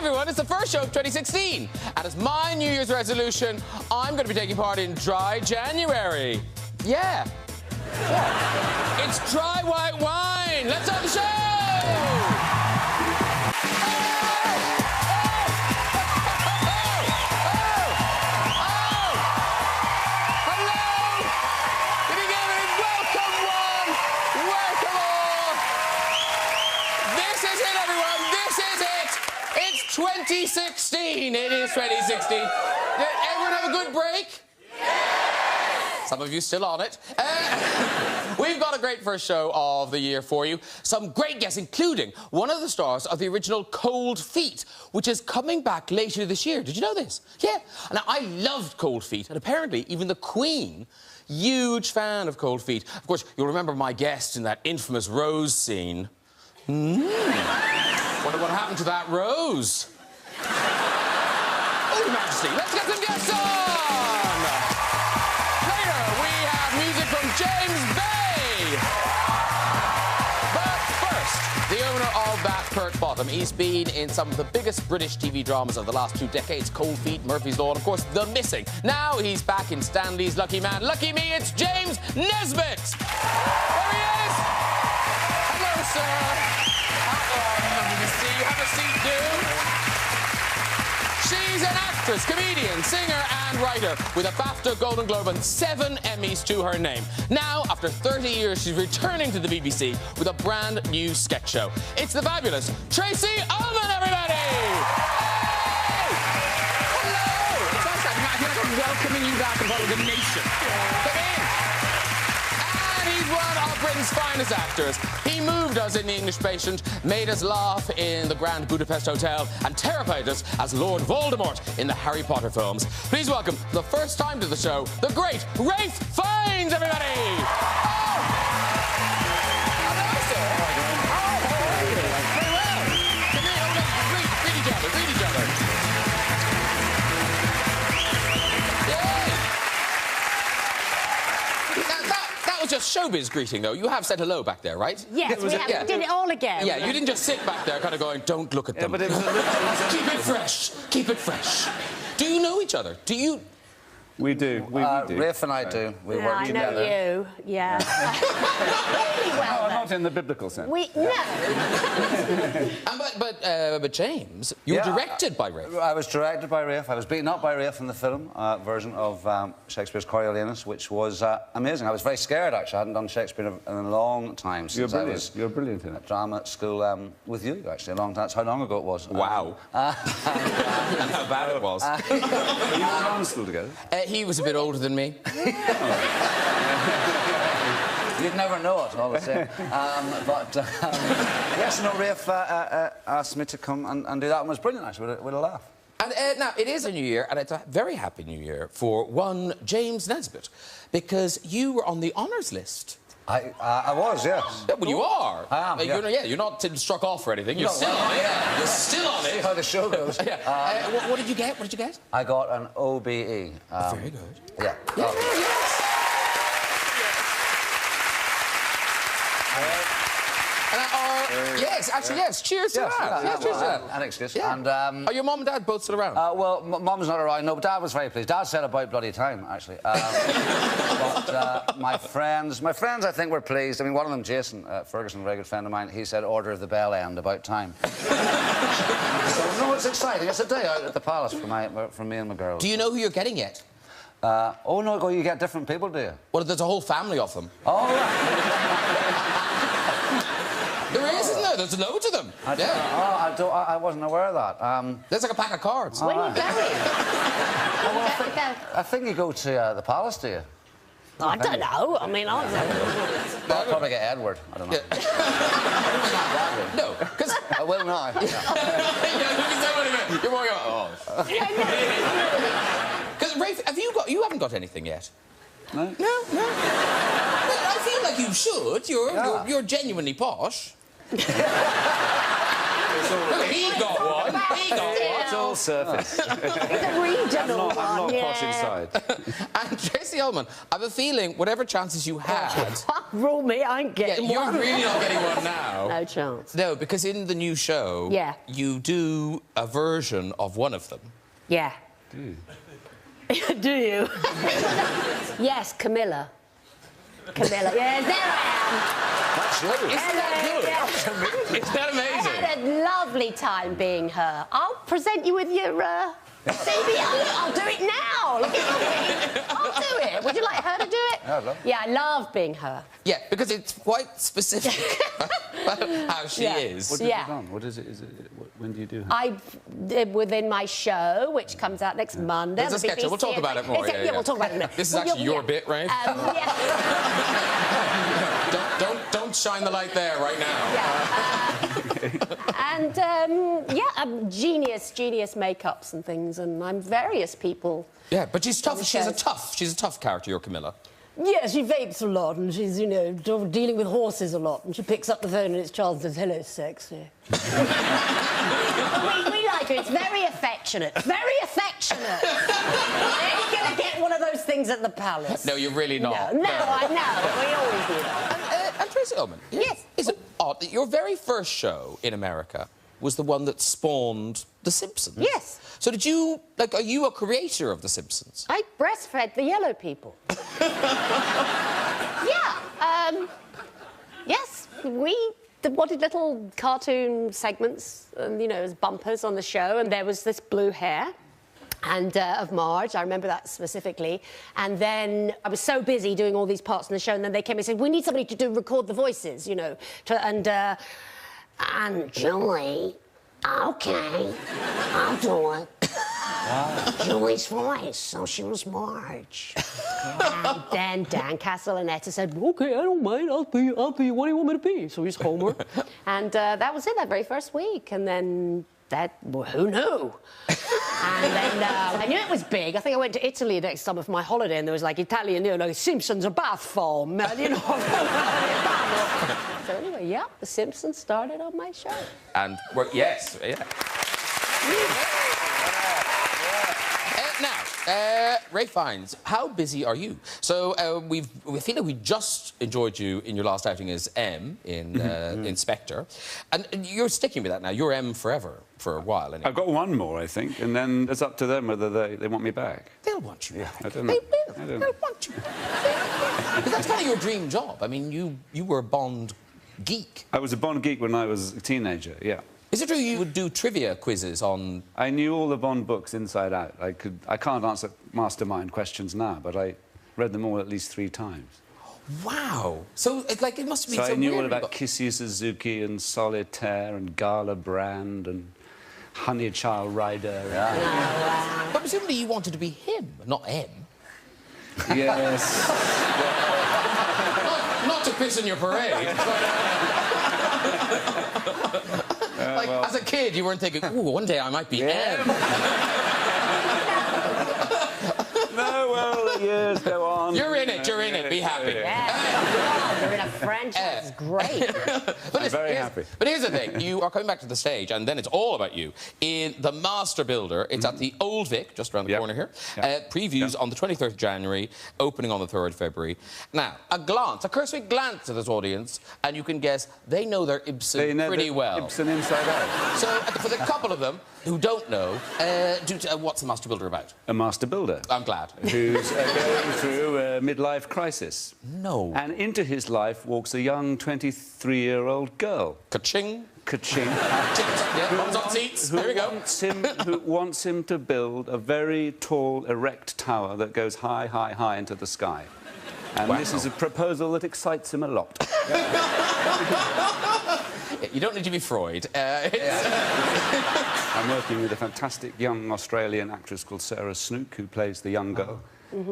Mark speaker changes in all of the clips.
Speaker 1: everyone, it's the first show of 2016. And as my New Year's resolution, I'm going to be taking part in Dry January. Yeah. It's dry white wine. Let's start the show! Hello! Good evening. Welcome one. Welcome all. This is it, everyone. This is it. It's 2016. It is 2016. Did everyone have a good break? Yes! Some of you still on it. We've got a great first show of the year for you. Some great guests, including one of the stars of the original Cold Feet, which is coming back later this year. Did you know this? Yeah. Now, I loved Cold Feet, and apparently even the Queen, huge fan of Cold Feet. Of course, you'll remember my guest in that infamous Rose scene. Wonder what happened to that Rose. Oh, Your Majesty, let's get some guests on! Later, we have music from James Bay. But first, the owner of that Kurt Bottom. He's been in some of the biggest British TV dramas of the last 2 decades. Cold Feet, Murphy's Law, and of course, The Missing. Now he's back in Stanley's Lucky Man. Lucky me, it's James Nesbitt. There he is. Hello, sir. Lovely to see you. Have a seat, dude. She's an actress, comedian, singer and writer with a BAFTA, Golden Globe and 7 Emmys to her name. Now, after 30 years, she's returning to the BBC with a brand new sketch show. It's the fabulous Tracey Ullman, everybody! Hey! Hello! It's nice that I feel like I'm welcoming you back in front of the nation. Come in! And he's one of Britain's finest actors. He moved us in The English Patient, made us laugh in the Grand Budapest Hotel, and terrified us as Lord Voldemort in the Harry Potter films. Please welcome, for the first time to the show, the great Ralph Fiennes, everybody! Oh! Hello, sir. How are you? Very well. Come here, greet each other, greet each other. That was just showbiz greeting, though. You have said hello back there, right?
Speaker 2: Yes, we did it all again.
Speaker 1: Yeah, you didn't just sit back there kind of going, don't look at them.
Speaker 3: But it was
Speaker 1: Keep it fresh. Keep it fresh. Do you know each other? Do you...
Speaker 3: We do. We do.
Speaker 4: Rafe and I do. We work
Speaker 2: I
Speaker 4: together.
Speaker 2: know you, yeah. Really well,
Speaker 3: No, not in the biblical sense.
Speaker 1: But James, you were directed by Rafe.
Speaker 4: I was directed by Rafe. I was beaten up by Rafe in the film version of Shakespeare's Coriolanus, which was amazing. I was very scared, actually. I hadn't done Shakespeare in a long time since I was
Speaker 3: You're brilliant in it.
Speaker 4: at drama school with you, actually, a long time. That's how long ago it was.
Speaker 1: Wow. And how bad it was.
Speaker 3: You were in drama school together?
Speaker 1: He was a bit older than me.
Speaker 4: You'd never know it, all the same. Yes, no, Rafe asked me to come and do that, and it was brilliant, actually, with a laugh.
Speaker 1: And now, it is a new year, and it's a very happy new year for one James Nesbitt, because you were on the honours list.
Speaker 4: I was, yes.
Speaker 1: Yeah, well, you are.
Speaker 4: I am, yeah.
Speaker 1: You're not struck off or anything. You're
Speaker 4: No,
Speaker 1: still on it. Yeah. You're still on
Speaker 4: See
Speaker 1: it.
Speaker 4: how the show goes.
Speaker 1: Yeah. What did you get? What did you get?
Speaker 4: I got an OBE.
Speaker 1: Very good.
Speaker 4: Yeah.
Speaker 1: Yes. Yes, actually, yes. Cheers to that. Yes, cheers to that.
Speaker 4: An excuse.
Speaker 1: Yeah.
Speaker 4: And,
Speaker 1: are your mum and dad both still around?
Speaker 4: well, Mum's not around. No, but Dad was very pleased. Dad said about bloody time, actually. But my friends, I think, were pleased. I mean, one of them, Jason Ferguson, a very good friend of mine, he said, order of the bell end, about time. So, no, it's exciting. It's a day out at the Palace for me and my girls.
Speaker 1: Do you know who you're getting yet?
Speaker 4: Oh, no, you get different people, do you?
Speaker 1: Well, there's a whole family of them.
Speaker 4: Oh, right.
Speaker 1: There is, isn't there? There's loads of them.
Speaker 4: I wasn't aware of that.
Speaker 1: There's like a pack of cards.
Speaker 2: When are you going?
Speaker 4: I think you go to the Palace, do you?
Speaker 2: I don't know. I mean,
Speaker 4: I'll probably get Edward. I don't know.
Speaker 1: No, because...
Speaker 4: I will now.
Speaker 1: You're more going, oh. Because, Rafe, you haven't got anything yet.
Speaker 3: No?
Speaker 1: No. Well, I feel like you should. You're genuinely posh. Look, he got one. He got one.
Speaker 3: It's all surface.
Speaker 2: It's a regional one.
Speaker 3: I'm not posh
Speaker 2: yeah.
Speaker 3: inside.
Speaker 1: And Tracey Ullman, I have a feeling whatever chances you had...
Speaker 2: Rule me, I ain't getting
Speaker 1: you're
Speaker 2: one.
Speaker 1: really not getting one now.
Speaker 2: No chance.
Speaker 1: No, because in the new show, you do a version of one of them.
Speaker 2: Yeah.
Speaker 3: Do you?
Speaker 2: Do you? Yes, Camilla. Camilla. Yes, there I am.
Speaker 1: That's true. Isn't that good?
Speaker 2: Yeah.
Speaker 1: Isn't that amazing?
Speaker 2: I had a lovely time being her. I'll present you with your CV. I'll do it now. Look at me. I'll do it. Would you like her to do it?
Speaker 4: Yeah, I'd love it.
Speaker 2: Yeah, I love being her.
Speaker 1: Yeah, because it's quite specific about how she is.
Speaker 3: What have you done? What is it? When do you do her?
Speaker 2: Within my show, which comes out next Monday.
Speaker 1: There's a sketch. We'll talk about it more.
Speaker 2: Yeah, we'll talk about it in a minute.
Speaker 1: This is actually your bit, right? Don't shine the light there right now.
Speaker 2: And genius makeups and things, and I'm various people.
Speaker 1: Yeah, but she's tough. She's a tough character, your Camilla.
Speaker 2: Yeah, she vapes a lot, and she's, you know, dealing with horses a lot, and she picks up the phone and it's Charles and says, "Hello, sexy." we like her. It's very affectionate. Very affectionate. I ain't gonna get one of those things at the palace.
Speaker 1: No, you're really not.
Speaker 2: No, I know. We always do that.
Speaker 1: And Tracey Ullman,
Speaker 2: yes.
Speaker 1: Is it odd that your very first show in America was the one that spawned The Simpsons?
Speaker 2: Yes.
Speaker 1: So did you, like, are you a creator of The Simpsons?
Speaker 2: I breastfed the yellow people. Yes, we wanted little cartoon segments, and, you know, as bumpers on the show, and there was this blue hair. And of Marge, I remember that specifically. And then I was so busy doing all these parts in the show, and then they came and said, "We need somebody to record the voices, you know." And Julie, okay, I'll do it. Julie's voice, so she was Marge. And then Dan Castellaneta said, "Okay, I don't mind. I'll be. What do you want me to be?" So he's Homer. And that was it. That very first week, and then. Who knew? And then I knew it was big. I think I went to Italy next summer for my holiday, and there was like Italian, you know, Simpsons, a bath foam, you know. So anyway, yeah, The Simpsons started on my show.
Speaker 1: And yes, yeah. Now, Ray Fiennes, how busy are you? So we feel like we just enjoyed you in your last outing as M in Inspector, and you're sticking with that now. You're M forever for a while. Anyway.
Speaker 3: I've got one more, I think, and then it's up to them whether they want me back.
Speaker 1: They'll want you.
Speaker 3: Yeah, I don't know.
Speaker 1: They will. They'll want you. Because that's kind of your dream job. I mean, you were a Bond geek.
Speaker 3: I was a Bond geek when I was a teenager. Yeah.
Speaker 1: Is it true you would do trivia quizzes on...
Speaker 3: I knew all the Bond books inside out. I can't answer mastermind questions now, but I read them all at least 3 times.
Speaker 1: Wow. So, like, it must have been so
Speaker 3: I knew all
Speaker 1: weird,
Speaker 3: about Kissy Suzuki and Solitaire and Gala Brand and Honey Child Rider.
Speaker 1: Yeah. But presumably you wanted to be him, not M.
Speaker 3: Yes.
Speaker 1: not to piss in your parade. Like, well, as a kid, you weren't thinking, "Ooh, one day I might be M."
Speaker 3: No, well, the years go on.
Speaker 1: You're in it. Be happy.
Speaker 2: Yeah, you're in a franchise. Great.
Speaker 3: I'm very happy.
Speaker 1: But here's the thing. You are coming back to the stage, and then it's all about you. In The Master Builder, it's at the Old Vic, just around the corner here. Previews on the 23rd of January, opening on the 3rd of February. Now, a cursory glance at this audience, and you can guess they know their Ibsen pretty well.
Speaker 3: Ibsen inside out.
Speaker 1: So, for the couple of them who don't know, what's The Master Builder about?
Speaker 3: A master builder.
Speaker 1: I'm glad.
Speaker 3: Who's going through a midlife crisis.
Speaker 1: No.
Speaker 3: And into his life walks a young 23-year-old girl.
Speaker 1: Ka-ching.
Speaker 3: Ka-ching.
Speaker 1: Bums on seats. There we go.
Speaker 3: Who wants him to build a very tall, erect tower that goes high, high, high into the sky. And this is a proposal that excites him a lot.
Speaker 1: You don't need to be Freud.
Speaker 3: I'm working with a fantastic young Australian actress called Sarah Snook, who plays the young girl.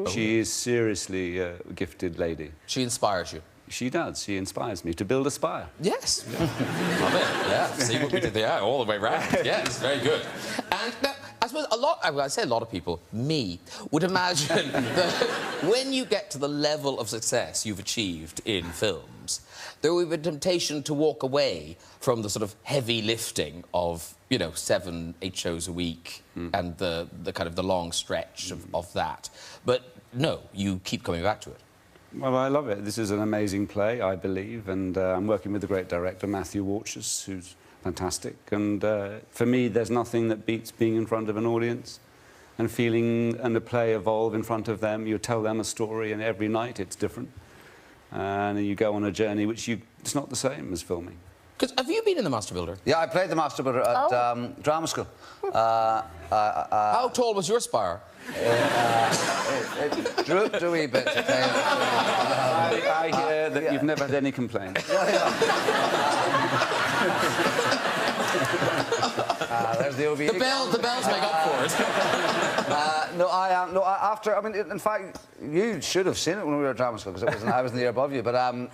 Speaker 3: She is seriously a gifted lady.
Speaker 1: She inspires you.
Speaker 3: She does. She inspires me to build a spire.
Speaker 1: Yes. Love it. Yeah. See what we did there all the way round. Yes, very good. And now, as suppose I say a lot of people, me, would imagine that when you get to the level of success you've achieved in films, there will be a temptation to walk away from the sort of heavy lifting of, you know, 7, 8 shows a week and the kind of the long stretch of that. But no, you keep coming back to it.
Speaker 3: Well, I love it. This is an amazing play, I believe, and I'm working with a great director, Matthew Warchus, who's fantastic. And for me, there's nothing that beats being in front of an audience and feeling a play evolve in front of them. You tell them a story, and every night it's different. And you go on a journey which it's not the same as filming.
Speaker 1: Because have you been in The Master Builder?
Speaker 4: Yeah, I played The Master Builder at drama school.
Speaker 1: How tall was your spire?
Speaker 4: It drooped a wee bit.
Speaker 3: I hear that you've never had any complaints.
Speaker 4: There's the OBE.
Speaker 1: The bells make up for it.
Speaker 4: After, I mean, in fact, you should have seen it when we were at drama school, because I was in the year above you, but...
Speaker 1: I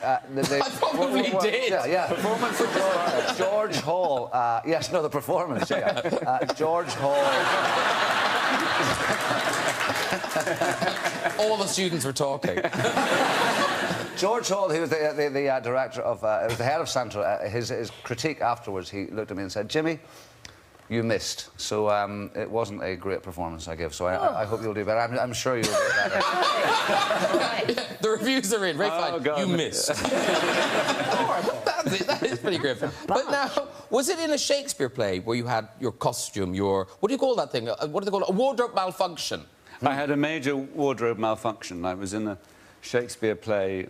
Speaker 1: probably did.
Speaker 4: Yeah. Performance of George Hall. Yes, no, the performance, yeah. George Hall...
Speaker 1: All the students were talking.
Speaker 4: George Hall, he was the director of... it was the head of Central. His critique afterwards, he looked at me and said, Jimmy, you missed. So it wasn't a great performance I give, so I hope you'll do better. I'm sure you'll do better.
Speaker 1: The reviews are in. Ray fine.
Speaker 3: God.
Speaker 1: You missed. That is pretty great. But now, was it in a Shakespeare play where you had your costume, your... What do you call that thing? What do they call it? A wardrobe malfunction?
Speaker 3: I had a major wardrobe malfunction. I was in a Shakespeare play,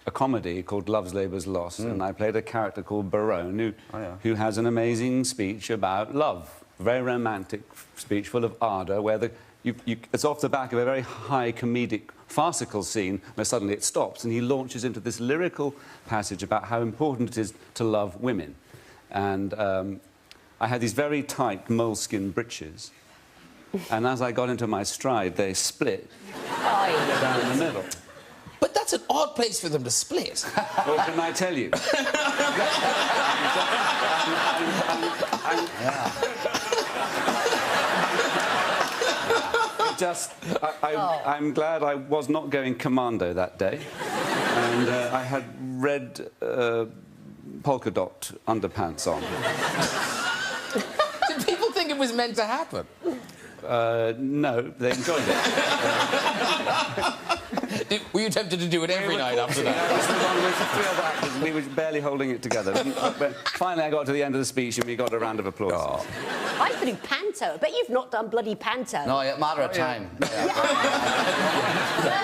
Speaker 3: a comedy called Love's Labour's Lost, and I played a character called Barone, who has an amazing speech about love. Very romantic speech, full of ardour, where it's off the back of a very high comedic, farcical scene where suddenly it stops and he launches into this lyrical passage about how important it is to love women. And I had these very tight moleskin breeches, and as I got into my stride, they split down the middle.
Speaker 1: But that's an odd place for them to split.
Speaker 3: Well, can I tell you? I'm glad I was not going commando that day. And I had red polka dot underpants on.
Speaker 1: Did people think it was meant to happen?
Speaker 3: No, they enjoyed it.
Speaker 1: Were you tempted to do it every night after that?
Speaker 3: We were barely holding it together. But finally, I got to the end of the speech and we got a round of applause.
Speaker 1: Oh.
Speaker 2: I used to do panto. I bet you've not done bloody panto.
Speaker 4: No, a matter of time. Yeah.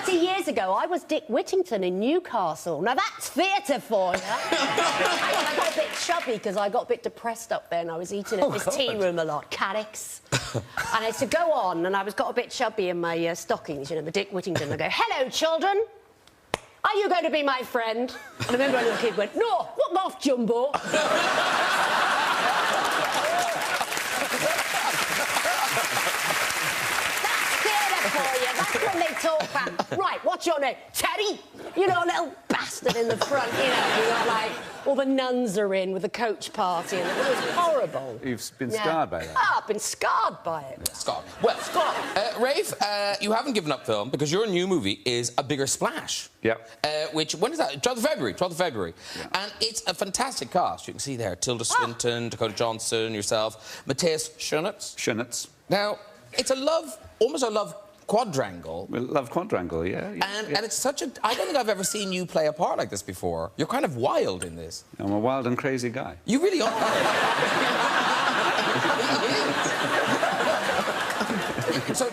Speaker 2: 30 years ago, I was Dick Whittington in Newcastle. Now, that's theatre for you. I got a bit chubby because I got a bit depressed up there and I was eating at this tea room a lot, Caddix. And I used to go on and I got a bit chubby in my stockings, you know, the Dick Whittington. I go, hello, children. Are you going to be my friend? And I remember a little kid went, no, fuck off, Jumbo. That's when they talk back. Right, what's your name? Teddy? You know, a little bastard in the front, you know, you got, like, all the nuns are in with the coach party, and it was horrible.
Speaker 3: You've been scarred by that?
Speaker 2: Oh, I've been scarred by it.
Speaker 1: Scarred. Well, scarred. Rafe, you haven't given up film because your new movie is A Bigger Splash.
Speaker 3: Yep.
Speaker 1: Which, when is that? 12th of February. 12th of February. Yeah. And it's a fantastic cast. You can see there Tilda Swinton, Dakota Johnson, yourself, Matthias Schoenaerts. Now, it's almost a love quadrangle.
Speaker 3: Well, love quadrangle, yeah.
Speaker 1: And it's such a... I don't think I've ever seen you play a part like this before. You're kind of wild in this.
Speaker 3: I'm a wild and crazy guy.
Speaker 1: You really are.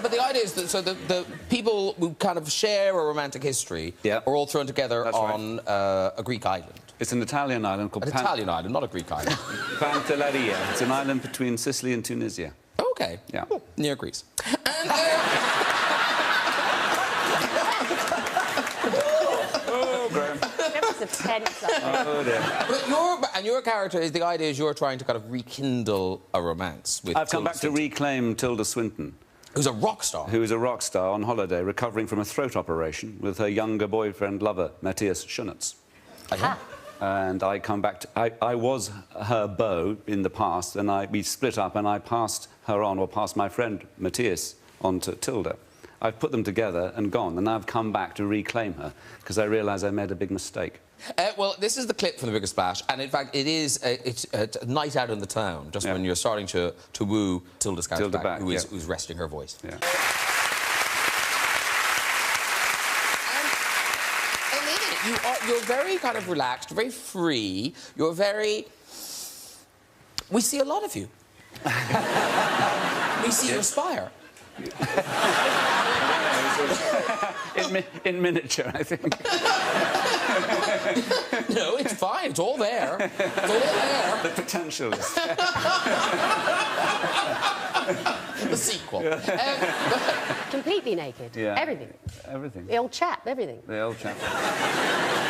Speaker 1: But the idea is that the people who kind of share a romantic history are all thrown together on a Greek island.
Speaker 3: It's an Italian island called...
Speaker 1: An Italian island, not a Greek island.
Speaker 3: Pantelleria. It's an island between Sicily and Tunisia.
Speaker 1: OK.
Speaker 3: Yeah.
Speaker 1: Oh, near Greece. And... But your character is the idea is you're trying to kind of rekindle a romance with
Speaker 3: I've come back to reclaim Tilda Swinton.
Speaker 1: Who's a rock star.
Speaker 3: Who is a rock star on holiday, recovering from a throat operation with her younger boyfriend lover, Matthias Schoenaerts. and I come back to... I was her beau in the past, and we split up, and I passed her on, or passed my friend Matthias on to Tilda. I've put them together and gone, and now I've come back to reclaim her, because I realise I made a big mistake.
Speaker 1: Well, this is the clip from The Biggest Splash, and in fact, it's a night out in the town, just when you're starting to woo Tilda Scousback, who's resting her voice.
Speaker 3: Yeah.
Speaker 1: You're very kind of relaxed, very free. You're very... We see a lot of you. We see your spire.
Speaker 3: in miniature, I think.
Speaker 1: No, it's fine. It's all there. It's all there.
Speaker 3: The potential is...
Speaker 2: The sequel. Completely naked.
Speaker 3: Yeah.
Speaker 2: Everything.
Speaker 3: Everything.
Speaker 2: The old chap, everything.
Speaker 3: The old chap.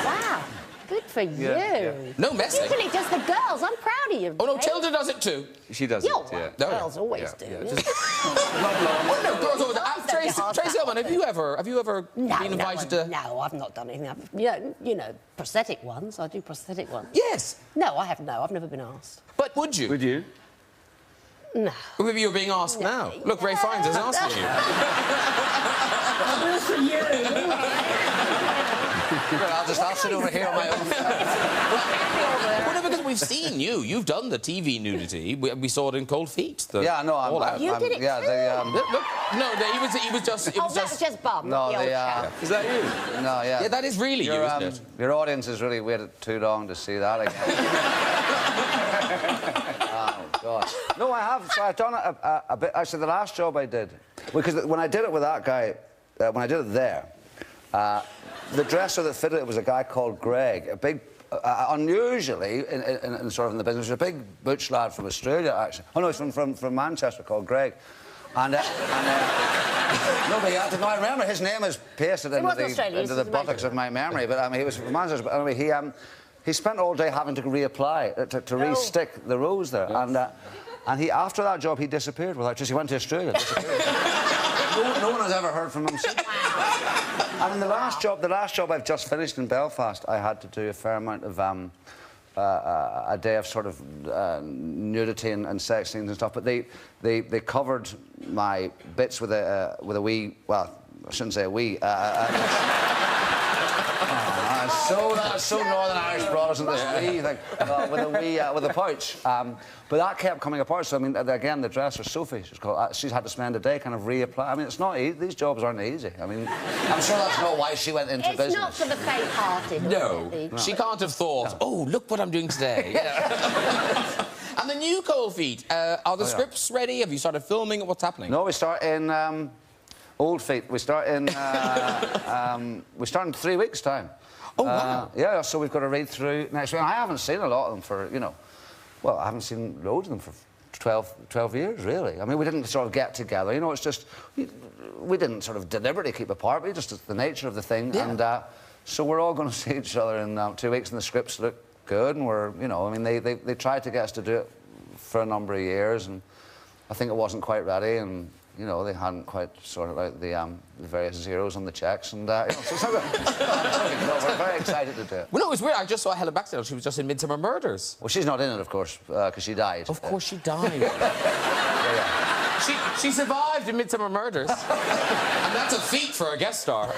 Speaker 2: Wow. Good for you.
Speaker 3: Yeah.
Speaker 1: No messing.
Speaker 2: Usually just the girls. I'm proud of you.
Speaker 1: Oh, no, Tilda does it too.
Speaker 3: She does it, yeah.
Speaker 2: Girls always do.
Speaker 3: Yeah. Just not long.
Speaker 1: Oh, no, girls always do. Tracey Ullman, have you ever been invited to...
Speaker 2: No, I've not done anything. You know, prosthetic ones. I do prosthetic ones.
Speaker 1: Yes.
Speaker 2: No, I have no. I've never been asked.
Speaker 1: But would you?
Speaker 3: Would you?
Speaker 2: No.
Speaker 1: Well, maybe you're being asked now. Look, Ray Fiennes is asking you.
Speaker 2: Good for you.
Speaker 4: I'll sit over here on my own.
Speaker 1: Well, no, because we've seen you. You've done the TV nudity. We saw it in Cold Feet.
Speaker 4: Yeah, no,
Speaker 2: You did it
Speaker 4: yeah,
Speaker 2: too?
Speaker 1: Look, no, he was just...
Speaker 2: That was just Bob, not the old chap.
Speaker 1: Is that you?
Speaker 4: No, yeah.
Speaker 1: Yeah, that is really you, isn't it?
Speaker 4: Your audience has really waited too long to see that again. Oh, gosh. No, I have. So I've done it a bit. Actually, the last job I did... Because when I did it with that guy, when I did it there, the dresser that fitted it was a guy called Greg, a big... unusually, in sort of in the business, a big butch lad from Australia, actually. Oh, no, he's from Manchester, called Greg. And no, but I remember his name is pasted into the buttocks of my memory, but I mean, he was from Manchester. But anyway, he spent all day having to reapply, to re-stick the rose there. Yes. And he, after that job, he disappeared without... Just he went to Australia, disappeared. no one has ever heard from him since. And in the last job I've just finished in Belfast, I had to do a fair amount of a day of sort of nudity and sex scenes and stuff. But they covered my bits with a wee... Well, I shouldn't say a wee. So Northern Irish Protestant, this wee thing, with a pouch. But that kept coming apart. So I mean, again, the dresser, Sophie, she's had to spend a day kind of reapply. I mean, it's not easy. These jobs aren't easy. I mean, I'm sure that's not why she went into business.
Speaker 2: It's not for the faint-hearted.
Speaker 1: No, she can't have thought, oh, look what I'm doing today. And the new Cold Feet, are the scripts ready? Have you started filming? What's happening?
Speaker 4: No, we start in Old Feet. We start in 3 weeks' time.
Speaker 1: Oh, wow.
Speaker 4: Yeah, so we've got to read through next week. I haven't seen a lot of them for, you know... Well, I haven't seen loads of them for 12 years, really. I mean, we didn't sort of get together, you know, it's just... We didn't sort of deliberately keep apart, but just the nature of the thing. Yeah. And so we're all going to see each other in 2 weeks, and the scripts look good, and we're, you know... I mean, they tried to get us to do it for a number of years, and I think it wasn't quite ready, and... You know, they hadn't quite sorted out the various zeros on the checks, and, you know, so we're very excited to do it.
Speaker 1: Well, no, it was weird. I just saw Helen Baxter. She was just in Midsummer Murders.
Speaker 4: Well, she's not in it, of course, because she died.
Speaker 1: Of course she died. She survived in Midsummer Murders. And that's a feat for a guest star.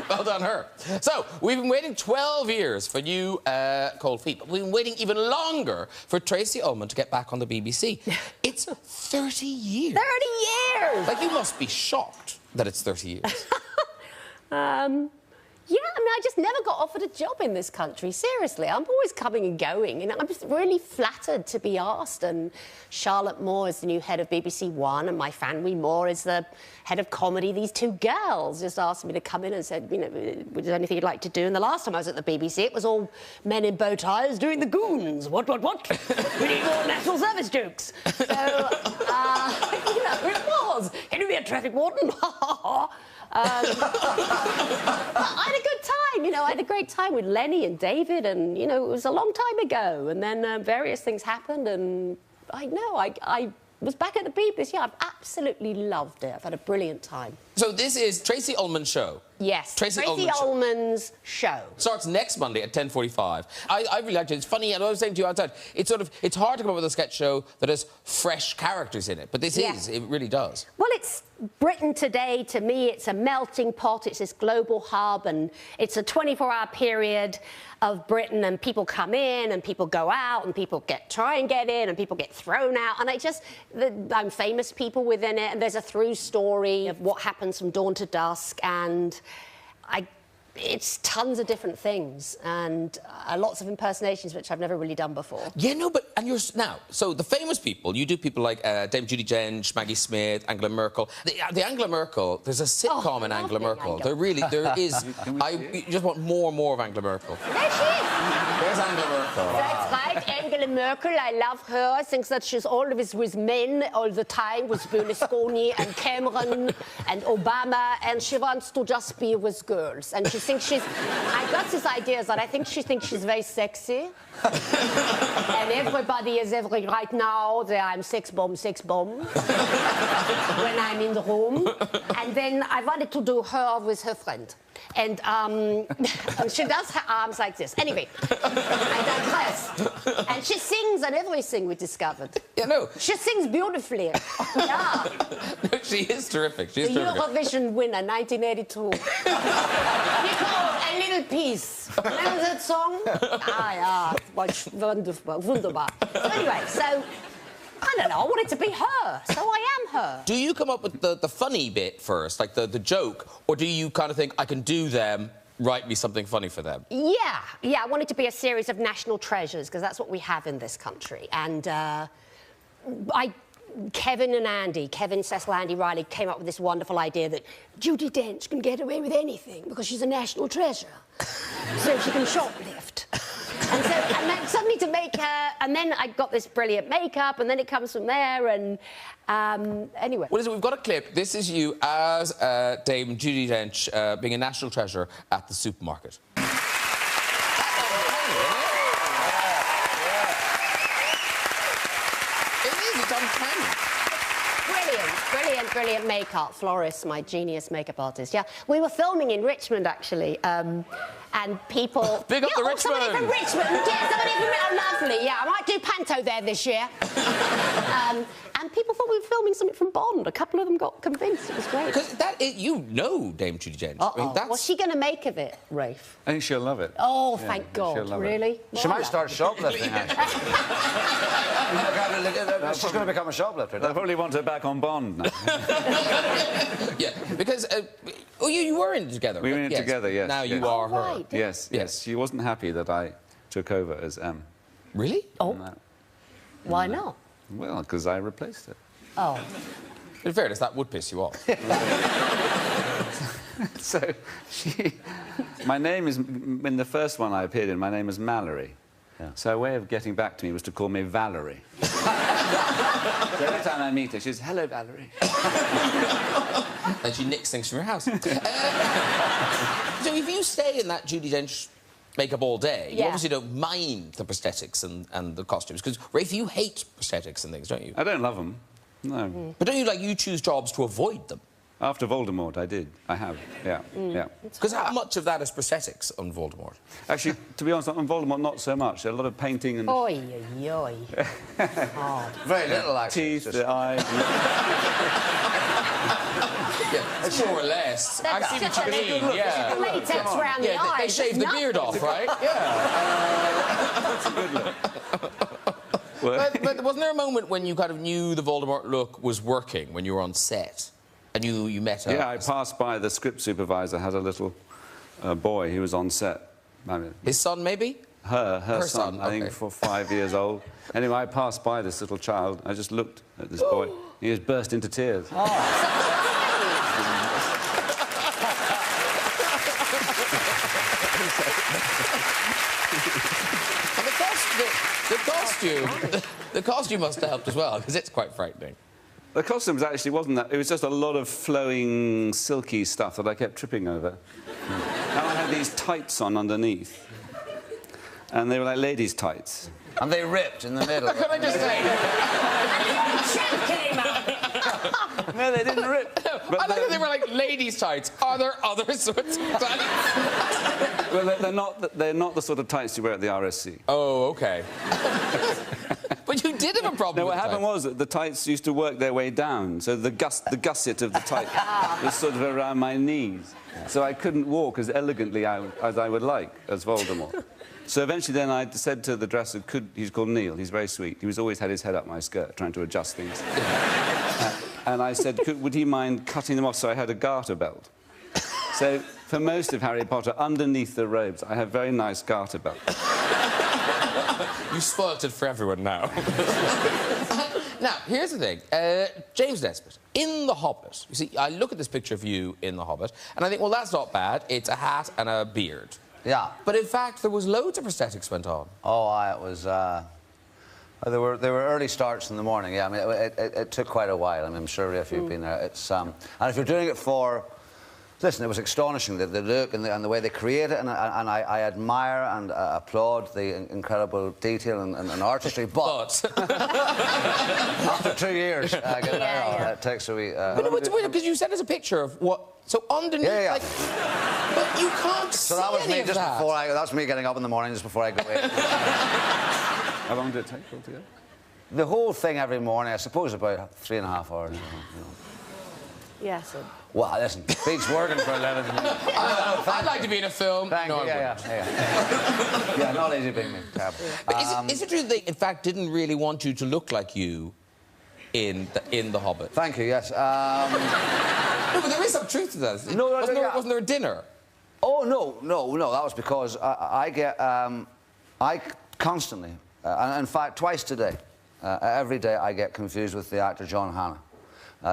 Speaker 1: Well done, her. So, we've been waiting 12 years for new Cold Feet, but we've been waiting even longer for Tracey Ullman to get back on the BBC. It's 30 years.
Speaker 2: 30 years!
Speaker 1: Like, you must be shocked that it's 30 years.
Speaker 2: Yeah, I mean, I just never got offered a job in this country, seriously. I'm always coming and going, and I'm just really flattered to be asked. And Charlotte Moore is the new head of BBC One, and my Fanwy Moore is the head of comedy. These two girls just asked me to come in and said, you know, is there anything you'd like to do? And the last time I was at the BBC, it was all men in bow ties doing the goons. What? We need more National Service jokes. So, you know, it was. Can you be a traffic warden? But I had a good time, you know, I had a great time with Lenny and David, and, you know, it was a long time ago, and then various things happened, and I was back at the BBC. I've absolutely loved it. I've had a brilliant time.
Speaker 1: So this is Tracey Ullman's show.
Speaker 2: Yes,
Speaker 1: Tracey
Speaker 2: Ullman's show.
Speaker 1: Starts next Monday at 10:45. I really liked it. It's funny, and I was saying to you outside, it's hard to come up with a sketch show that has fresh characters in it, but this it really does.
Speaker 2: Well, it's Britain today. To me, it's a melting pot. It's this global hub, and it's a 24-hour period of Britain, and people come in and people go out, and people try and get in, and people get thrown out, and I'm famous people within it, and there's a through story of what happens from dawn to dusk, and it's tons of different things and lots of impersonations, which I've never really done before.
Speaker 1: Yeah, no, but so the famous people, you do people like Dame Judi Dench, Maggie Smith, Angela Merkel. The Angela Merkel, there's a sitcom in Angela Merkel. There is. You just want more and more of Angela Merkel.
Speaker 2: There she is.
Speaker 1: There's Angela Merkel.
Speaker 2: That's right, Angela Merkel. I love her. I think that she's always with men all the time, with Berlusconi and Cameron and Obama, and she wants to just be with girls. And she thinks I got this idea that I think she thinks she's very sexy. And everybody is right now, I'm sex bomb, when I'm in the room. And then I wanted to do her with her friend. And she does her arms like this. Anyway, I digress. And she sings and everything, we discovered.
Speaker 1: Yeah, no.
Speaker 2: She sings beautifully. Yeah.
Speaker 1: No, she is terrific. She's
Speaker 2: the
Speaker 1: terrific.
Speaker 2: Eurovision winner, 1982. He called A Little Piece. Remember that song? Yeah. Wunderbar. So anyway, so... I don't know, I wanted to be her, so I am her.
Speaker 1: Do you come up with the funny bit first, like the joke, or do you kind of think, I can do them, write me something funny for them?
Speaker 2: Yeah, I wanted to be a series of national treasures, because that's what we have in this country. And Kevin, Cecil, Andy Riley came up with this wonderful idea that Judi Dench can get away with anything because she's a national treasure. So she can shoplift. And then suddenly to make her... And then I got this brilliant makeup, and then it comes from there, and... anyway.
Speaker 1: Well, listen, we've got a clip. This is you as Dame Judi Dench being a national treasure at the supermarket.
Speaker 2: Brilliant makeup. Florist, my genius makeup artist. Yeah, we were filming in Richmond, actually, and people...
Speaker 1: Big up the Richmond!
Speaker 2: Somebody from Richmond. Yeah, somebody from... Oh, lovely. Yeah, I might do panto there this year. And people thought we were filming something from Bond. A couple of them got convinced. It was great.
Speaker 1: Because you know Dame Judi Dench.
Speaker 2: I mean, what's she going to make of it, Rafe?
Speaker 3: I think she'll love it.
Speaker 2: Oh, thank God. Really?
Speaker 4: She might start shoplifting, actually. She's going to become a shoplifter.
Speaker 3: They'll probably want her back on Bond now.
Speaker 1: Yeah, because... you were in it together.
Speaker 3: We were in it together, yes.
Speaker 1: Now you are her.
Speaker 2: Right.
Speaker 3: Yes. She wasn't happy that I took over as M.
Speaker 1: Really?
Speaker 2: Oh. Why not?
Speaker 3: Well, because I replaced it.
Speaker 2: Oh.
Speaker 1: In fairness, that would piss you off.
Speaker 3: So, my name is... In the first one I appeared in, my name is Mallory. Yeah. So her way of getting back to me was to call me Valerie. So every time I meet her, she says, "Hello, Valerie."
Speaker 1: And she nicks things from your house. So if you stay in that Judi Dench makeup all day, you obviously don't mind the prosthetics and the costumes, because, Rafe, you hate prosthetics and things, don't you?
Speaker 3: I don't love them, no.
Speaker 1: But don't you choose jobs to avoid them?
Speaker 3: After Voldemort, I did. I have, yeah.
Speaker 1: Because how much of that is prosthetics on Voldemort?
Speaker 3: Actually, to be honest, on Voldemort, not so much. A lot of painting and...
Speaker 2: Oi. Hard.
Speaker 4: Very little, actually.
Speaker 3: Teeth, the eyes...
Speaker 1: Yeah, it's more or less. I see what you mean, yeah.
Speaker 2: Latex around the eyes.
Speaker 1: They shave the beard off, right? Yeah.
Speaker 3: That's a good look.
Speaker 1: But wasn't there a moment when you kind of knew the Voldemort look was working, when you were on set? And you met her?
Speaker 3: Yeah, I passed by the script supervisor, had a little boy who was on set. I mean,
Speaker 1: his son, maybe?
Speaker 3: Her son, I think, for 5 years old. Anyway, I passed by this little child. I just looked at this boy. He just burst into tears.
Speaker 2: Oh.
Speaker 1: The costume must have helped as well, because it's quite frightening.
Speaker 3: The costumes actually wasn't that. It was just a lot of flowing, silky stuff that I kept tripping over. And I had these tights on underneath. And they were like ladies' tights.
Speaker 4: And they ripped in the middle.
Speaker 1: Can I just say...
Speaker 2: Came out.
Speaker 3: No, No, they didn't rip.
Speaker 1: I like that they were like ladies' tights. Are there other sorts of tights?
Speaker 3: Well, they're not the sort of tights you wear at the RSC.
Speaker 1: Oh, OK. But you did have a problem
Speaker 3: No,
Speaker 1: with
Speaker 3: what happened was that the tights used to work their way down, so the gusset of the tight was sort of around my knees. So I couldn't walk as elegantly as I would like, as Voldemort. So eventually then I said to the dresser, he's called Neil, he's very sweet. He always had his head up my skirt, trying to adjust things. And I said, would he mind cutting them off so I had a garter belt? So for most of Harry Potter, underneath the robes, I have very nice garter belts.
Speaker 1: You spoilt it for everyone now. Now, here's the thing. James Nesbitt, in The Hobbit, you see, I look at this picture of you in The Hobbit, and I think, well, that's not bad. It's a hat and a beard.
Speaker 4: Yeah.
Speaker 1: But, in fact, there was loads of prosthetics went on.
Speaker 4: Oh, it was... There were early starts in the morning, yeah. I mean, it took quite a while. I mean, I'm sure if you've been there, it's... And if you're doing it for... Listen, it was astonishing, the look and the way they create it, and I admire and applaud the incredible detail and artistry, but... after 2 years, getting there, it takes a wee...
Speaker 1: Because you said there's a picture of what... So underneath, like... But you can't see
Speaker 4: that was me just
Speaker 1: that.
Speaker 4: before that's me getting up in the morning just before I go in.
Speaker 3: How long did it take altogether?
Speaker 4: The whole thing every morning, I suppose about 3.5 hours. You know.
Speaker 2: Yes.
Speaker 4: Well, listen, beats working for 11 minutes.
Speaker 1: I'd like to be in a film.
Speaker 4: Thank you. Yeah, not easy being me.
Speaker 1: But is it true that they, in fact, didn't really want you to look like you in The Hobbit?
Speaker 4: Thank you, yes.
Speaker 1: No, but there is some truth to that. Wasn't there a dinner?
Speaker 4: Oh, no. That was because I constantly, and in fact, twice today, every day I get confused with the actor John Hannah.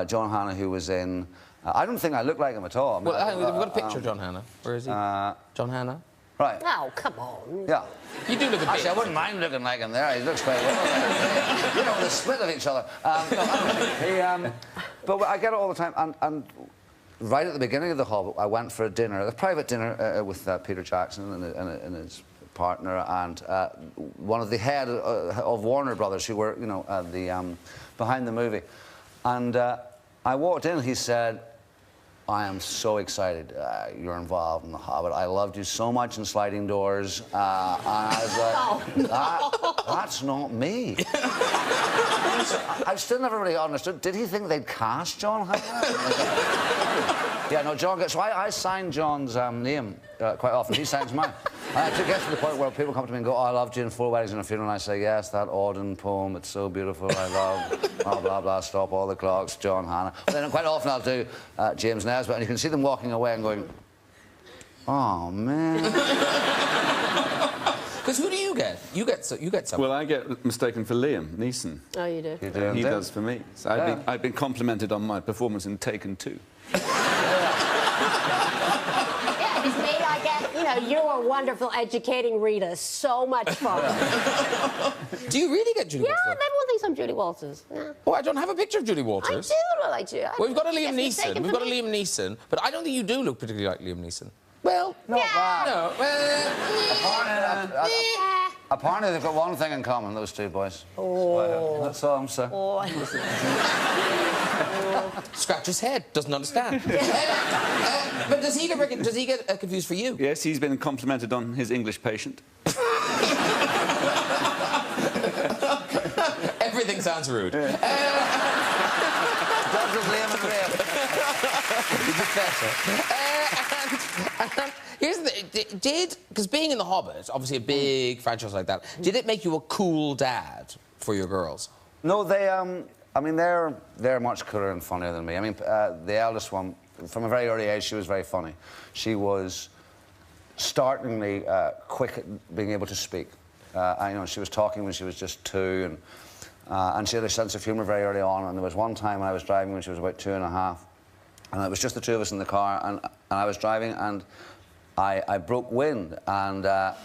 Speaker 4: John Hannah, who was in... I don't think I look like him at all.
Speaker 1: Well, we've got a picture of John Hannah. Where is he? John Hannah?
Speaker 4: Right.
Speaker 2: Oh, come on.
Speaker 4: Yeah.
Speaker 1: You do look a bit...
Speaker 4: Actually, I wouldn't mind looking like him there. He looks quite well. You know, the split of each other. But I get it all the time. And right at the beginning of The Hobbit, I went for a dinner, a private dinner with Peter Jackson and his partner, and one of the head of Warner Brothers, who were, you know, behind the movie. And I walked in, he said, I am so excited you're involved in The Hobbit. I loved you so much in Sliding Doors. And I was like, that's not me. I've still never really understood. Did he think they'd cast John Hannah? Yeah, no, John gets... So I sign John's name quite often. He signs mine. And it gets to the point where people come to me and go, oh, I loved you in 4 Weddings and a Funeral. And I say, yes, that Auden poem, it's so beautiful, I love, blah, blah, blah, stop all the clocks, John Hannah. But then quite often I'll do James Nesbitt, and you can see them walking away and going, oh, man.
Speaker 1: Because who do you get? You get someone.
Speaker 3: Well, I get mistaken for Liam Neeson.
Speaker 2: Oh, you do?
Speaker 4: You do.
Speaker 3: He does for me. So I've been complimented on my performance in Taken 2.
Speaker 2: You're a wonderful educating Rita. So much fun.
Speaker 1: Do you really get Julie Walters?
Speaker 2: Yeah, everyone thinks I'm Julie Walters. Yeah.
Speaker 1: Oh, I don't have a picture of Julie Walters.
Speaker 2: I do look like you.
Speaker 1: Well, we've got a Liam Neeson. We've got a Liam Neeson, but I don't think you do look particularly like Liam Neeson. Well,
Speaker 4: not bad.
Speaker 1: No.
Speaker 4: Apparently, they've got one thing in common, those two boys.
Speaker 2: Oh.
Speaker 4: That's all I'm saying.
Speaker 2: Oh.
Speaker 1: Scratch his head. Doesn't understand. But does he get confused for you?
Speaker 3: Yes, he's been complimented on his English patient.
Speaker 1: Everything sounds rude.
Speaker 4: Doctors Liam and Graham.
Speaker 1: Here's the thing. Because being in The Hobbit, obviously a big franchise like that, did it make you a cool dad for your girls?
Speaker 4: No, they, I mean, they're much cooler and funnier than me. I mean, the eldest one, from a very early age, she was very funny. She was startlingly quick at being able to speak. You know, she was talking when she was just 2, and she had a sense of humour very early on. And there was one time when I was driving when she was about 2.5, and it was just the two of us in the car, and I was driving, and I broke wind, and but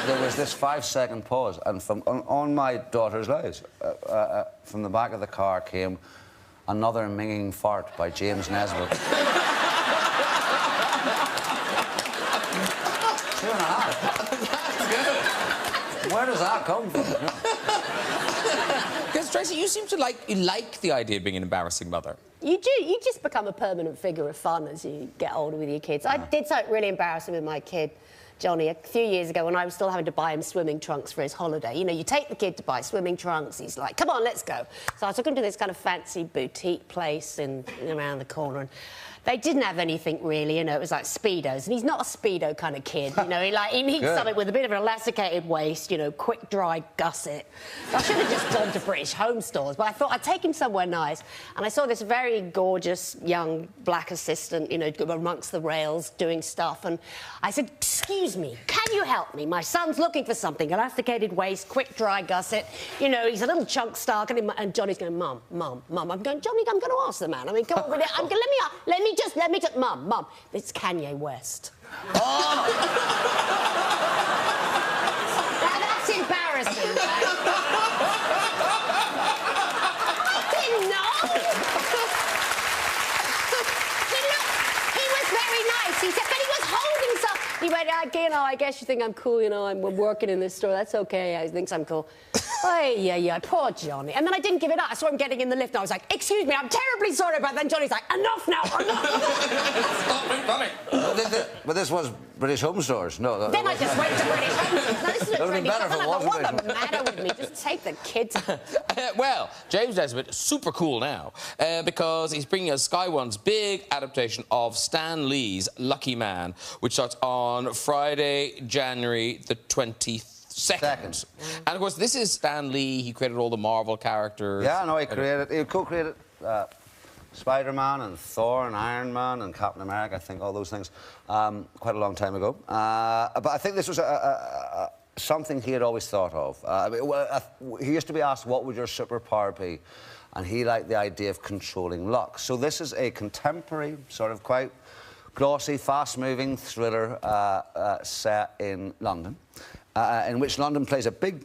Speaker 4: there was this 5-second pause, and from on my daughter's lives, from the back of the car came Another Minging Fart by James Nesbitt. 2.5.
Speaker 1: That's good.
Speaker 4: Where does that come from?
Speaker 1: Because Tracey, you seem to like the idea of being an embarrassing mother.
Speaker 2: You do. You just become a permanent figure of fun as you get older with your kids. I did something really embarrassing with my kid, Johnny, a few years ago when I was still having to buy him swimming trunks for his holiday. You know, you take the kid to buy swimming trunks, he's like, come on, let's go. So I took him to this kind of fancy boutique place around the corner, and they didn't have anything really, you know, it was like Speedos, and he's not a Speedo kind of kid, you know, he needs something with a bit of an elasticated waist, you know, quick dry gusset. I should have just gone to British Home Stores, but I thought I'd take him somewhere nice, and I saw this very gorgeous young black assistant, you know, amongst the rails doing stuff, and I said, excuse me, can you help me? My son's looking for something, elasticated waist, quick dry gusset, you know, he's a little chunk star, and Johnny's going, Mum. I'm going, Johnny, I'm going to ask the man. I mean, come on with it. Let me just, Mum, it's Kanye West. Oh! Now, that's embarrassing, right? I didn't know. He was very nice. He said, but he was holding something. He went, you know, I guess you think I'm cool, you know, I'm working in this store. That's okay. He thinks I'm cool. Oh, yeah, poor Johnny. And then I didn't give it up. I saw him getting in the lift, and I was like, excuse me, I'm terribly sorry about that. Then Johnny's like, enough now, enough.
Speaker 1: Stop being funny.
Speaker 4: But this was British Home Stores. No.
Speaker 2: Then I just went to British Home Stores. No, this is
Speaker 4: It would have been better if it wasn't British Home Stores.
Speaker 2: What's the matter with me? Just take the kids.
Speaker 1: Well, James Nesbitt, super cool now, because he's bringing us Sky One's big adaptation of Stan Lee's Lucky Man, which starts on Friday, January the 23rd. Second. And of course, this is Stan Lee. He created all the Marvel characters.
Speaker 4: Yeah, no, he co-created Spider-Man and Thor and Iron Man and Captain America, I think, all those things, quite a long time ago. But I think this was something he had always thought of. He used to be asked, what would your superpower be? And he liked the idea of controlling luck. So this is a contemporary, sort of quite glossy, fast-moving thriller set in London. In which London plays a big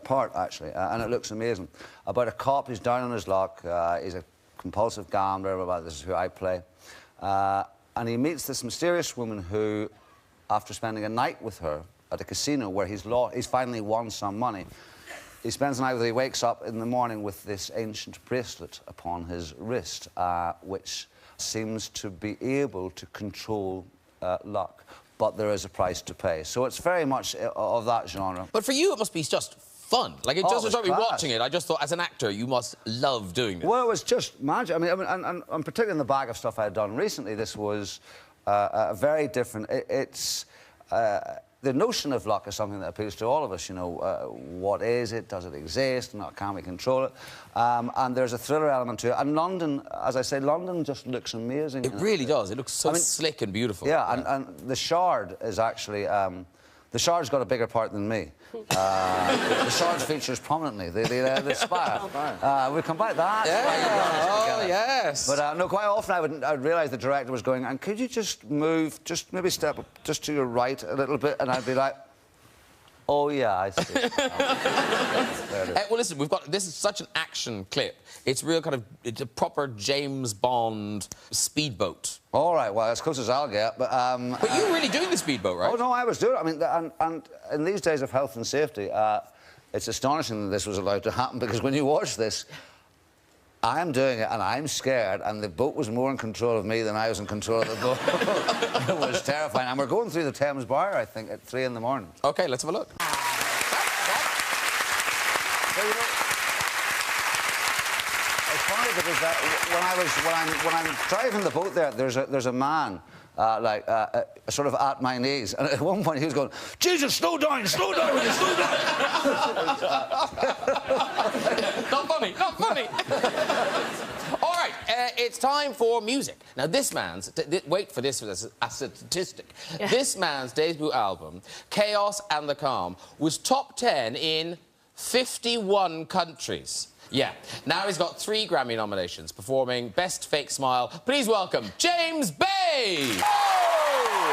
Speaker 4: part, actually, and it looks amazing. About a cop who's down on his luck. He's a compulsive gambler. This is who I play. And he meets this mysterious woman who, after spending a night with her at a casino where he's finally won some money, he spends the night with her. He wakes up in the morning with this ancient bracelet upon his wrist, which seems to be able to control luck. But there is a price to pay. So it's very much of that genre.
Speaker 1: But for you, it must be just fun. Like, it doesn't start me watching it. I just thought, as an actor, you must love doing it.
Speaker 4: Well, it was just magic. I mean, and particularly in the bag of stuff I had done recently, this was a very different... The notion of luck is something that appeals to all of us, you know. What is it? Does it exist? Can we control it? And there's a thriller element to it. And London, as I say, London just looks amazing.
Speaker 1: It really does. It looks so slick and beautiful.
Speaker 4: Yeah, and the Shard is actually... the Shard's got a bigger part than me. The Shard features prominently. The spire. We'll come back to that.
Speaker 1: Yeah. Oh, yes.
Speaker 4: But no, quite often I would realise the director was going, and could you just move, just maybe step up, just to your right a little bit, and I'd be like, oh, yeah, I see.
Speaker 1: Well, listen, this is such an action clip. It's real kind of... It's a proper James Bond speedboat.
Speaker 4: All right, well, as close as I'll get, but...
Speaker 1: But you were really doing the speedboat, right?
Speaker 4: Oh, no, I was doing it. I mean, and in these days of health and safety, it's astonishing that this was allowed to happen, because when you watch this, I'm doing it, and I'm scared, and the boat was more in control of me than I was in control of the boat. It was terrifying. And we're going through the Thames Bar, I think, at 3 in the morning.
Speaker 1: OK, let's have a look.
Speaker 4: So, you know, it's funny because when I'm driving the boat there's a man sort of at my knees, and at one point he was going, Jesus, slow down, will you, slow down.
Speaker 1: Not funny, not funny. All right, it's time for music. Now, this man's... wait for this as a statistic. Yeah. This man's debut album, Chaos and the Calm, was top 10 in 51 countries. Yeah. Now he's got 3 Grammy nominations, performing Best Fake Smile. Please welcome James Bay! Oh!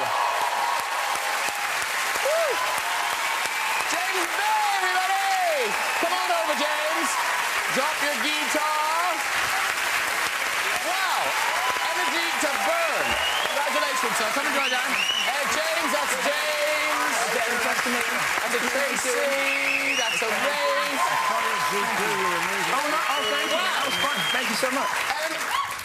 Speaker 1: James Bay, everybody! Come on over, James. Drop your guitar. Wow. Energy to burn. Congratulations, sir. Come and join down. James, that's James. That's a Tracey. That's a Ray.
Speaker 5: Oh, no, oh, thank you. That was fun. Thank you so much.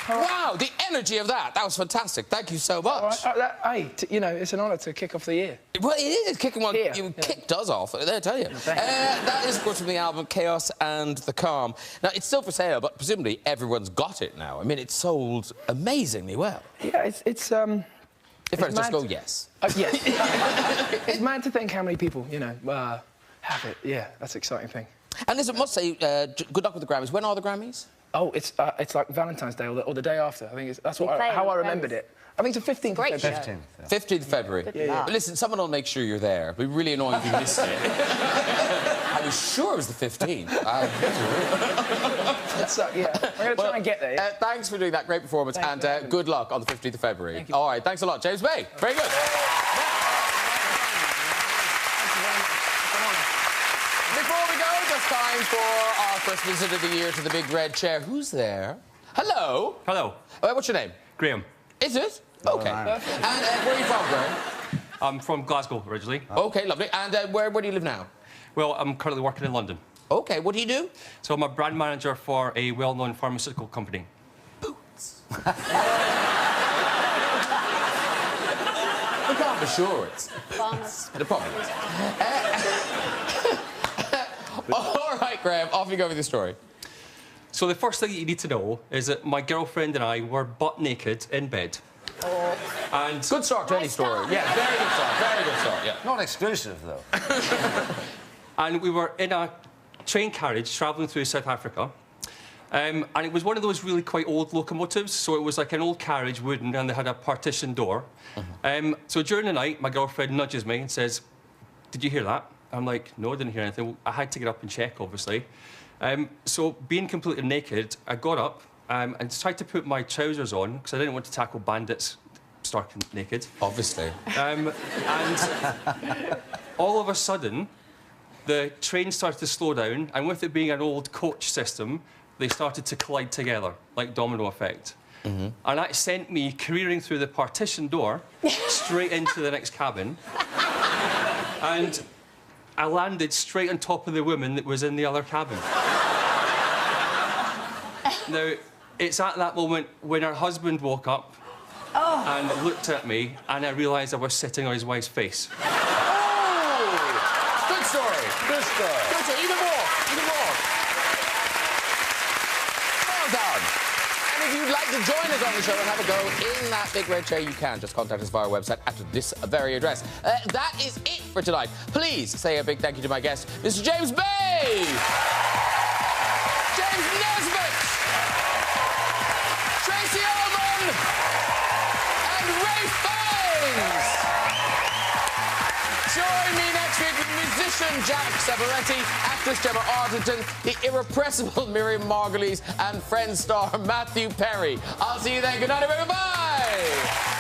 Speaker 1: Wow, the energy of that. That was fantastic. Thank you so much.
Speaker 5: Hey, you know, it's an honour to kick off the year.
Speaker 1: Well, it is. Kicking one,
Speaker 5: Yeah.
Speaker 1: kick does off. I tell you. That is, of course, from the album Chaos and the Calm. Now, it's still for sale, but presumably everyone's got it now. I mean, it's sold amazingly well.
Speaker 5: Yeah, it's
Speaker 1: If I just go, yes.
Speaker 5: Yes. It's mad to think how many people, you know, have it. Yeah, that's an exciting thing.
Speaker 1: And listen, I must say, good luck with the Grammys. When are the Grammys?
Speaker 5: Oh, it's like Valentine's Day or the day after. I think that's how I remembered it. I think it's the 15th
Speaker 2: Great
Speaker 5: of February.
Speaker 2: 15th.
Speaker 1: 15th of February.
Speaker 5: Yeah.
Speaker 1: But listen, someone will make sure you're there. It'd be really annoying if you missed it. I was sure it was the 15th.
Speaker 5: Yeah, I'm going to try and get there. Yeah?
Speaker 1: Thanks for doing that great performance,
Speaker 5: Thank
Speaker 1: and
Speaker 5: you.
Speaker 1: good luck on the 15th of February.
Speaker 5: Thank you.
Speaker 1: All right, thanks a lot. James Bay. Very good. Before we go, just time for our first visit of the year to the big red chair. Who's there? Hello.
Speaker 6: Hello.
Speaker 1: What's your name?
Speaker 6: Graham.
Speaker 1: Is it? Okay. And where are you from, Graham?
Speaker 6: I'm from Glasgow originally.
Speaker 1: Okay, lovely. And where do you live now?
Speaker 6: Well, I'm currently working in London.
Speaker 1: Okay, what do you do?
Speaker 6: So I'm a brand manager for a well-known pharmaceutical company.
Speaker 1: Boots. Look out for sure it's the problem. All right, Graham, off you go with the story.
Speaker 6: So the first thing that you need to know is that my girlfriend and I were butt naked in bed.
Speaker 2: Oh.
Speaker 6: And
Speaker 1: Good start to any story. Yeah, very good start. Very good start. Yeah.
Speaker 4: Not exclusive, though.
Speaker 6: and we were in a train carriage travelling through South Africa. And it was one of those really quite old locomotives, so it was like an old carriage, wooden, and they had a partition door. So during the night, my girlfriend nudges me and says, "Did you hear that?" I'm like, "No, I didn't hear anything." Well, I had to get up and check, obviously. So being completely naked, I got up and tried to put my trousers on, because I didn't want to tackle bandits stark naked.
Speaker 1: Obviously.
Speaker 6: And all of a sudden, the train started to slow down, and with it being an old coach system, they started to collide together, like domino effect. And that sent me careering through the partition door straight into the next cabin. And I landed straight on top of the woman that was in the other cabin. Now, it's at that moment when her husband woke up and looked at me, and I realised I was sitting on his wife's face.
Speaker 1: Oh! Good story. Good story. Good story. Even more. Even more. Well done. And if you'd like to join us on the show and have a go in that big red chair, you can. Just contact us via our website at this very address. That is it for tonight. Please say a big thank you to my guest, Mr. James Bay! James Nesbitt! Tracey Ullman! And Ray Fiennes! Join me next week with musician Jack Sabaretti, actress Gemma Arterton, the irrepressible Miriam Margolyes, and Friends star Matthew Perry. I'll see you then. Good night, everybody. Bye!